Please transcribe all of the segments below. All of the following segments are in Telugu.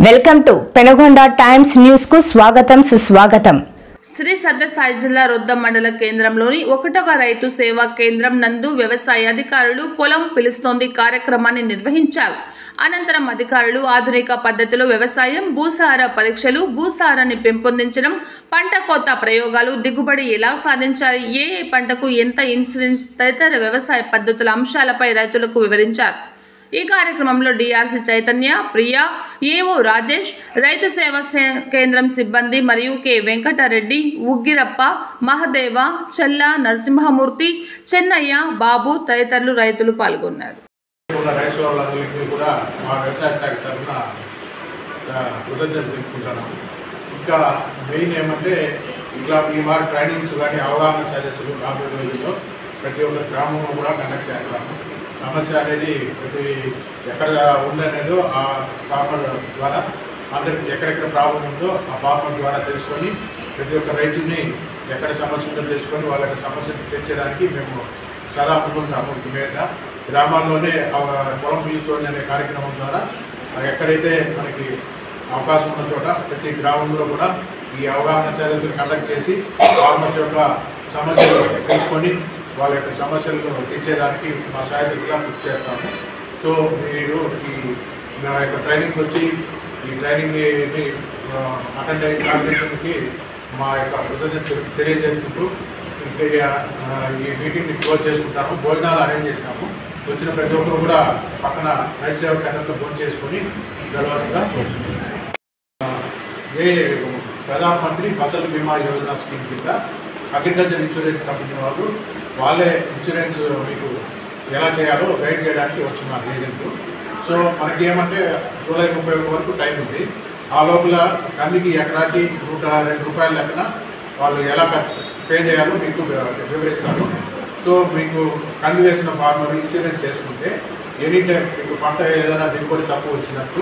Welcome to Penugonda Times News కు స్వాగతం సుస్వాగతం. శ్రీ సత్యసాయి జిల్లా రొద్దం మండల కేంద్రంలోని 1వ రైతు సేవా కేంద్రం నందు వ్యవసాయ అధికారులు పొలం పిలుస్తోంది కార్యక్రమాన్ని నిర్వహించారు. అనంతరం అధికారులు ఆధునిక పద్ధతిలో వ్యవసాయం, భూసార పరీక్షలు, భూసారాన్ని పెంపొందించడం, పంట కోత ప్రయోగాలు, దిగుబడి ఎలా సాధించాలి, ఏ పంటకు ఎంత ఇన్సూరెన్స్ తదితర వ్యవసాయ పద్ధతుల అంశాలపై రైతులకు వివరించారు. ఈ కార్యక్రమంలో డిఆర్సి చైతన్య, ప్రియా, ఏఓ రాజేష్, రైతు సేవా కేంద్రం సిబ్బంది మరియు కె వెంకటరెడ్డి, ఉగ్గిరప్ప, మహదేవ, చెల్ల, నరసింహమూర్తి, చెన్నయ్య, బాబు తదితరులు రైతులు పాల్గొన్నారు. ఇంకా మెయిన్ ఏమంటే ఇట్లా ఈ వారి ట్రైనింగ్స్ కానీ అవగాహన సదస్సులు రాబోయే రోజుల్లో ప్రతి ఒక్క గ్రామంలో కూడా కండక్ట్ చేస్తాము. సమస్య అనేది ప్రతి ఎక్కడ ఉందనేదో ఆ ఫార్మర్ ద్వారా అందరికి ఎక్కడెక్కడ ప్రాబ్లం ఉందో ఆ ఫార్మర్ ద్వారా తెలుసుకొని ప్రతి ఒక్క రైతుని ఎక్కడ సమస్య ఉందో తెలుసుకొని వాళ్ళ యొక్క సమస్యను తెచ్చేదానికి మేము సదా అనుకుంటాము. మీద గ్రామాల్లోనే పొలం పిలుస్తోంది అనే కార్యక్రమం ద్వారా ఎక్కడైతే మనకి అవకాశం ఉన్న చోట ప్రతి గ్రామంలో కూడా ఈ అవగాహన సదస్సులు కండక్ట్ చేసి ఫార్మర్స్ యొక్క సమస్యలు తెలుసుకొని వాళ్ళ యొక్క సమస్యలను తీర్చేదానికి మా సహాయకులుగా కృషి చేస్తాము. సో మీరు మా యొక్క ట్రైనింగ్కి వచ్చి ఈ ట్రైనింగ్ని అటెండ్ అయిన కార్యక్రమానికి మా యొక్క కృతజ్ఞతలు తెలియజేసుకుంటూ ఈ మీటింగ్ని క్లోజ్ చేసుకుంటాము. భోజనాలు అరేంజ్ చేసినాము. వచ్చిన ప్రతి ఒక్కరు కూడా పక్కన రైతు సేవా కేంద్రంలో భోజనం చేసుకొని గెలవాల్సిందిగా కోరుచున్నాము. ప్రధానమంత్రి ఫసల్ బీమా యోజన స్కీమ్ కింద అగ్రికల్చర్ ఇన్సూరెన్స్ కంపెనీ వాళ్ళు వాళ్ళే ఇన్సూరెన్స్ మీకు ఎలా చేయాలో గైడ్ చేయడానికి వచ్చినారు ఏజెంట్లు. సో మనకి ఏమంటే జూలై 30 వరకు టైం ఉంది. ఆ లోపల కందికి ఎకరాకి 102 రూపాయల లెక్కన వాళ్ళు ఎలా పే చేయాలో మీకు వివరిస్తారు. సో మీకు కంది వేసిన ఫార్మర్ ఇన్సూరెన్స్ చేసుకుంటే ఎనీ టైం మీకు పంట ఏదైనా దిగుబడి తక్కువ వచ్చినట్టు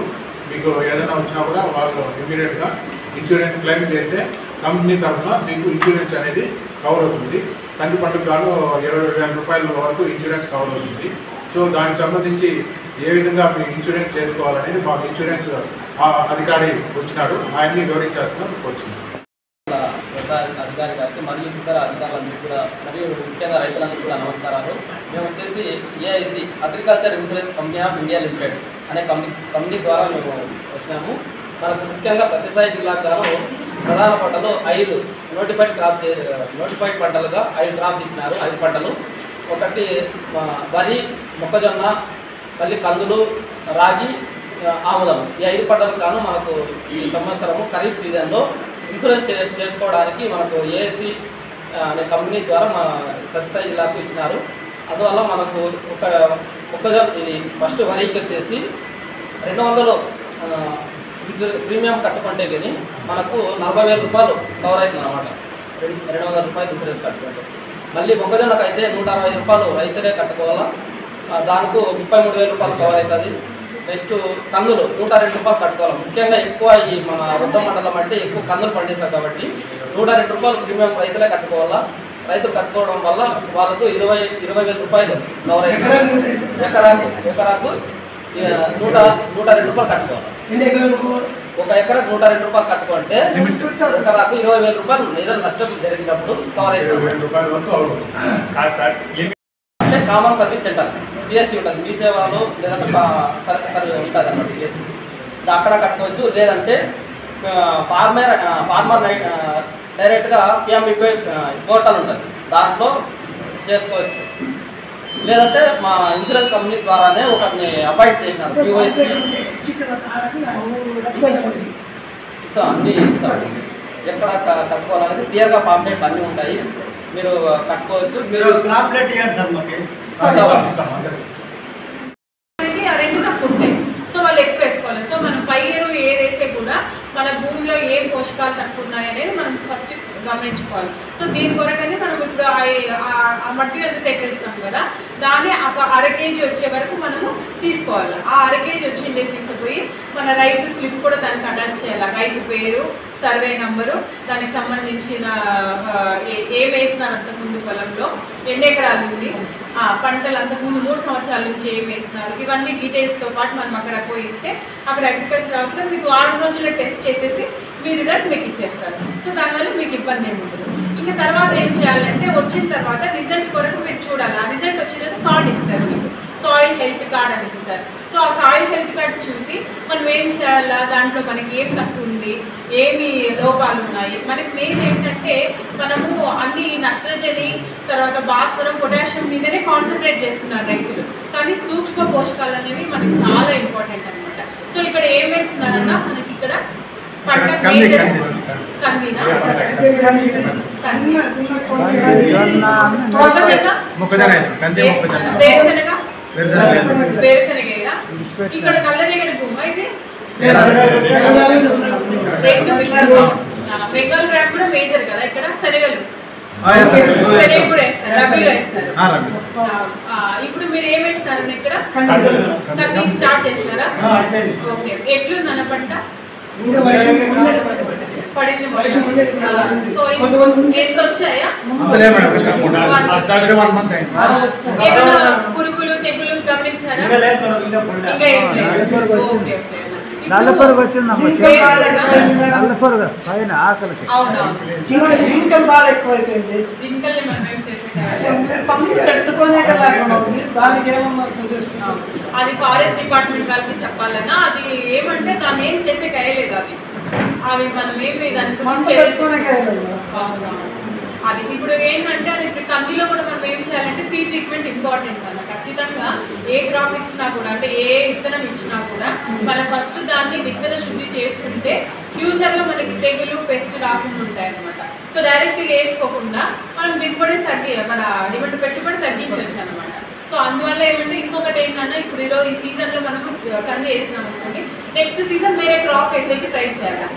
మీకు ఏదైనా వచ్చినా కూడా వాళ్ళు ఇమీడియట్గా ఇన్సూరెన్స్ క్లెయిమ్ చేస్తే కంపెనీ తరఫున మీకు ఇన్సూరెన్స్ అనేది కవర్ అవుతుంది. కంది పంటకు గాను 20,000 రూపాయల వరకు ఇన్సూరెన్స్ కవర్ అవుతుంది. సో దానికి సంబంధించి ఏ విధంగా మీరు ఇన్సూరెన్స్ చేసుకోవాలనేది మాకు ఇన్సూరెన్స్ అధికారి వచ్చినారు. ఆయన్ని వివరించాల్సిన వచ్చింది. అధికారి గారికి మరియు ఇతర అధికారులందరికీ కూడా మరియు ముఖ్యంగా రైతులందరికీ కూడా నమస్కారాలు. మేము వచ్చేసి AIC agriculture insurance company of India limited అనే కంపెనీ ద్వారా మేము వచ్చినాము. మనకు ముఖ్యంగా సత్యసాయి జిల్లాకు గాను ప్రధాన పంటలు 5 నోటిఫైడ్ పంటలుగా 5 క్రాప్స్ ఇచ్చినారు. 5 పంటలు, ఒకటి వరి, మొక్కజొన్న, మళ్ళీ కందులు, రాగి, ఆముదం. ఈ 5 పంటలకు గాను మనకు ఈ సంవత్సరము ఖరీఫ్ సీజన్లో ఇన్సూరెన్స్ చేసుకోవడానికి మనకు ఏఎస్సి అనే కంపెనీ ద్వారా మన సత్యసాయి జిల్లాకు ఇచ్చినారు. అందువల్ల మనకు మొక్కజొన్న ఇది ఫస్ట్ వరికి వచ్చేసి 200 ప్రీమియం కట్టుకుంటే కానీ మనకు 40,000 రూపాయలు కవర్ అవుతుంది అన్నమాట. 200 రూపాయలు ఇన్సూరెన్స్ కట్టుకుంటే. మళ్ళీ మొక్కజొన్నకు అయితే 160 రూపాయలు రైతులే కట్టుకోవాలా. దానికి 33,000 రూపాయలు కవర్ అవుతుంది. నెక్స్ట్ కందులు 102 రూపాయలు కట్టుకోవాలి. ముఖ్యంగా ఎక్కువ ఈ మన రొద్దం మండలం అంటే ఎక్కువ కందులు పండిస్తారు కాబట్టి 102 రూపాయలు ప్రీమియం రైతులే కట్టుకోవాలా. రైతులు కట్టుకోవడం వల్ల వాళ్ళకు 20,000 రూపాయలు కవర్ అవుతుంది. ఎకరాకు 102 రూపాయలు కట్టుకోవాలి. ఒక ఎకరాకు 102 రూపాయలు కట్టుకుంటే ఎకరాకు 20,000 రూపాయలు ఏదైనా నష్టం జరిగినప్పుడు కవర్ అవుతుంది. అంటే కామన్ సర్వీస్ సెంటర్ సిఎస్సి ఉంటుంది. మీ సేవలో లేదంటే ఉంటుంది అన్నమాట సిఎస్సి. అక్కడ కట్టుకోవచ్చు. లేదంటే ఫార్మర్ డైరెక్ట్గా పిఎంఈపై పోర్టల్ ఉంటుంది, దాంట్లో చేసుకోవచ్చు. లేదంటే మా ఇన్సూరెన్స్ కంపెనీ ద్వారానే ఒకరిని అపాయింట్ చేసినారు. పిఓఎస్పీ అన్నీ ఇస్తాం. ఎక్కడ కట్టుకోవాలనేది క్లియర్గా పాంప్లెట్ అన్నీ ఉంటాయి. మీరు కట్టుకోవచ్చు. మీరు రెండు తప్పు ఉంటాయి. సో వాళ్ళు ఎక్కువ వేసుకోవాలి. సో మనం పైరు ఏదైతే కూడా మన భూమిలో ఏ పోషకాలు తక్కువ ఉన్నాయి అనేది మనం ఫస్ట్ గమనించుకోవాలి. సో దీని కొరకనే మనం ఇప్పుడు ఆ మట్టి అంతా సేకరిస్తాం కదా, దాన్ని ఒక అర కేజీ వచ్చే వరకు మనము తీసుకోవాలి. ఆ అర కేజీ వచ్చిండే తీసుకుపోయి మన రైతు స్లిప్ కూడా దానికి అటాచ్ చేయాలి. రైతు పేరు, సర్వే నంబరు, దానికి సంబంధించిన ఏం వేస్తున్నారు అంతకుముందు పొలంలో, ఎన్ని ఎకరాలు ఉంది, పంటలు అంతకుముందు 3 సంవత్సరాల నుంచి ఏం వేస్తున్నారు, ఇవన్నీ డీటెయిల్స్తో పాటు మనం అక్కడ పోయి ఇస్తే అక్కడ అగ్రికల్చర్ ఆఫీసర్ మీకు 6 రోజుల్లో టెస్ట్ చేసేసి మీ రిజల్ట్ మీకు ఇచ్చేస్తారు. సో దానివల్ల మీకు ఇబ్బంది ఏమి ఉండదు. ఇంకా తర్వాత ఏం చేయాలంటే వచ్చిన తర్వాత రిజల్ట్ కొరకు మీరు చూడాలి. ఆ రిజల్ట్ వచ్చేది కార్డు ఇస్తారు మీకు, సాయిల్ హెల్త్ కార్డ్ అని ఇస్తారు. సో ఆ సాయిల్ హెల్త్ కార్డ్ చూసి మనం ఏం చేయాలా, దాంట్లో మనకి ఏం తక్కువ ఉంది, ఏమి లోపాలు ఉన్నాయి. మనకి మెయిన్ ఏంటంటే మనము అన్ని నత్రజని, తర్వాత భాస్వరం, పొటాషియం మీదనే కాన్సన్ట్రేట్ చేస్తున్నారు రైతులు, కానీ సూక్ష్మ పోషకాలు అనేవి మనకి చాలా ఇంపార్టెంట్ అనమాట. సో ఇక్కడ ఏం వేస్తున్నారన్నా మనకి ఇక్కడ పంట ఇక్కడ నల్లరేగడి భూమ ఇది బెంగాల్ గ్రామ్ కూడా మేజర్ కదా. ఇక్కడ శనగలు కూడా వేస్తారు, రబీలో వేస్తారు. ఇప్పుడు మీరు ఏం వేస్తారు ఇక్కడ స్టార్ట్ చేసినారా? ఓకే, ఎట్లుందన్న పంట పడింది? వచ్చాయా? ఏమైనా పురుగులు తెగులు గమనించారా? నల్ల పురుగు వచ్చిందమ్మా, నల్ల పురుగు పైన ఆకలికి. జింకలు బాగా ఎక్కువైపోయింది. జింకల్ని మనం ఏం అది ఫారెస్ట్ డిపార్ట్మెంట్ వాళ్ళకి చెప్పాలన్నా, అది ఏమంటే దాన్ని ఏం చేసే కయలేదు. అవి మనం ఏమి దాని అది ఇప్పుడు ఏంటంటే అది ఇప్పుడు కందిలో కూడా మనం ఏం చేయాలంటే సీడ్ ట్రీట్మెంట్ ఇంపార్టెంట్ అన్న. ఖచ్చితంగా ఏ క్రాప్ ఇచ్చినా కూడా, అంటే ఏ విత్తనం ఇచ్చినా కూడా మనం ఫస్ట్ దాన్ని విత్తన శుద్ధి చేసుకుంటే ఫ్యూచర్లో మనకి తెగులు పెస్ట్ రాకుండా ఉంటాయి అనమాట. సో డైరెక్ట్గా వేసుకోకుండా మనం దిగుబడిని మన పెట్టుబడి తగ్గించవచ్చు అనమాట. సో అందువల్ల ఏమంటే ఇంకొకటి ఏంటన్నా, ఇప్పుడు ఈ సీజన్లో మనము కంది వేసినాం అనుకోండి, నెక్స్ట్ సీజన్ వేరే క్రాప్ వేసేకి ట్రై చేయాలి.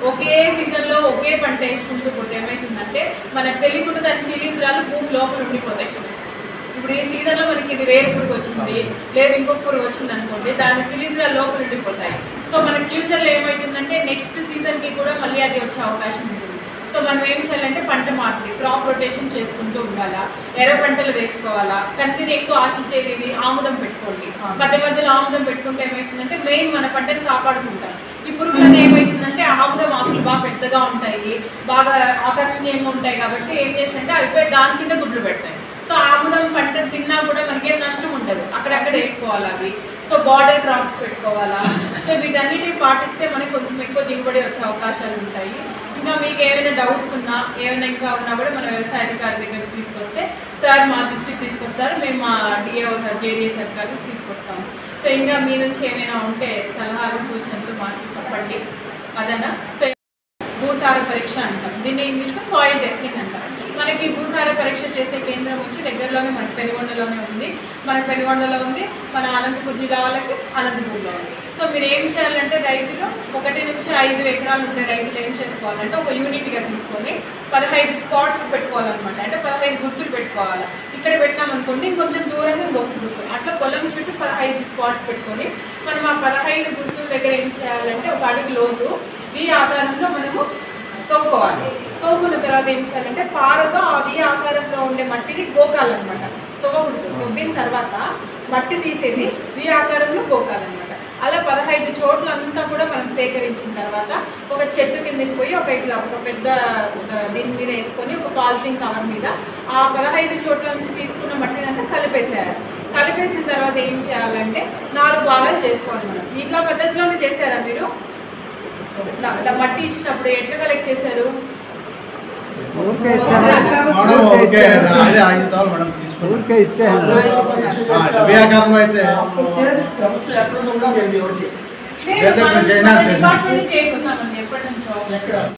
ఒకే సీజన్లో ఒకే పంట వేసుకుంటూ పోతే ఏమవుతుందంటే మనకు తెలియకుండా దాని శిలీంధ్రాలు భూమి లోపల ఉండిపోతాయి. ఇప్పుడు ఈ సీజన్లో మనకి ఇది వేరే పురుగు వచ్చింది, లేదు ఇంకొక పురుగు వచ్చింది అనుకోండి, దాని శిలీంధ్రాలు లోపల ఉండిపోతాయి. సో మనకి ఫ్యూచర్లో ఏమవుతుందంటే నెక్స్ట్ సీజన్కి కూడా మళ్ళీ అది వచ్చే అవకాశం ఉంటుంది. సో మనం ఏం చేయాలంటే పంట మార్పు, క్రాప్ రొటేషన్ చేసుకుంటూ ఉండాలా, ఎర్ర పంటలు వేసుకోవాలా. కందిని ఎక్కువ ఆశించేది ఇది ఆముదం పెట్టుకోండి. మధ్య మధ్యలో ఆముదం పెట్టుకుంటే ఏమవుతుందంటే మెయిన్ మన పంటను కాపాడుకుంటాం. ఈ పురుగులను ఏమవుతుందంటే ఆముదం ఆకులు బాగా పెద్దగా ఉంటాయి, బాగా ఆకర్షణీయంగా ఉంటాయి కాబట్టి ఏం చేస్తుంటే అవి దాని కింద గుడ్లు పెడతాయి. సో ఆముదం పంట తిన్నా కూడా మనకేం నష్టం ఉండదు, అక్కడక్కడ వేసుకోవాలి అవి. సో బార్డర్ క్రాప్స్ పెట్టుకోవాలా. సో వీటన్నిటిని పాటిస్తే మనకి కొంచెం ఎక్కువ దిగుబడి వచ్చే అవకాశాలు ఉంటాయి. ఇంకా మీకు ఏమైనా డౌట్స్ ఉన్నా, ఏమైనా ఇంకా ఉన్నా కూడా మన వ్యవసాయ అధికారి దగ్గరికి తీసుకొస్తే సార్ మా దృష్టికి తీసుకొస్తారు, మేము మా డిఏఓ సార్, జేడీఏ సార్ గారికి తీసుకొస్తాము. సో ఇంకా మీ నుంచి ఏమైనా ఉంటే సలహాలు, సూచనలు మాకు చెప్పండి. అదనా. సో భూసార పరీక్ష అంటాం, దీన్ని ఇంగ్లీష్లో సాయిల్ టెస్టింగ్ అంటాం. మనకి భూసార పరీక్ష చేసే కేంద్రం వచ్చి దగ్గరలోనే మనకి పెనుగొండలోనే ఉంది. మన పెనుగొండలో ఉంది, మన అనంతపూర్ జిల్లా వాళ్ళకి అనంతపూర్లో ఉంది. సో మీరు ఏం చేయాలంటే రైతులు 1 నుంచి 5 ఎకరాలు ఉండే రైతులు ఏం చేసుకోవాలంటే ఒక యూనిట్గా తీసుకొని 15 స్పాట్స్ పెట్టుకోవాలన్నమాట. అంటే 15 గుర్తులు పెట్టుకోవాలి. ఇక్కడ పెట్టామనుకోండి ఇంకొంచెం దూరంగా ఇంకొక గుర్తు, అట్లా పొలం చుట్టూ 15 స్పాట్స్ పెట్టుకొని మనం ఆ 15 గుర్తుల దగ్గర ఏం చేయాలంటే ఒక అడుగు లోతు ఈ ఆకారంలో మనము తవ్వుకోవాలి. తవ్వుకున్న తర్వాత ఏం చేయాలంటే పారతో ఆ వి ఆకారంలో ఉండే మట్టిని గోకాలన్నమాట. తవ్వకూడదు, తవ్విన తర్వాత మట్టి తీసేది వి ఆకారంలో గోకాలన్నమాట. అలా 15 చోట్ల అంతా కూడా మనం సేకరించిన తర్వాత ఒక చెట్టు కిందకి పోయి ఒక పెద్ద దీని మీద వేసుకొని ఒక పాలిథిన్ కవర్ మీద ఆ 15 చోట్ల నుంచి తీసుకున్న మట్టిని అంతా కలిపేసేయాలి. కలిపేసిన తర్వాత ఏం చేయాలంటే 4 భాగాలు చేసుకోవాలి. మనం ఇట్లా పద్ధతిలోనే చేశారా మీరు? మట్టి ఇచ్చినప్పుడు ఎట్లా కలెక్ట్ చేశారు? చేస్తున్నామండి ఎప్పటి నుంచో.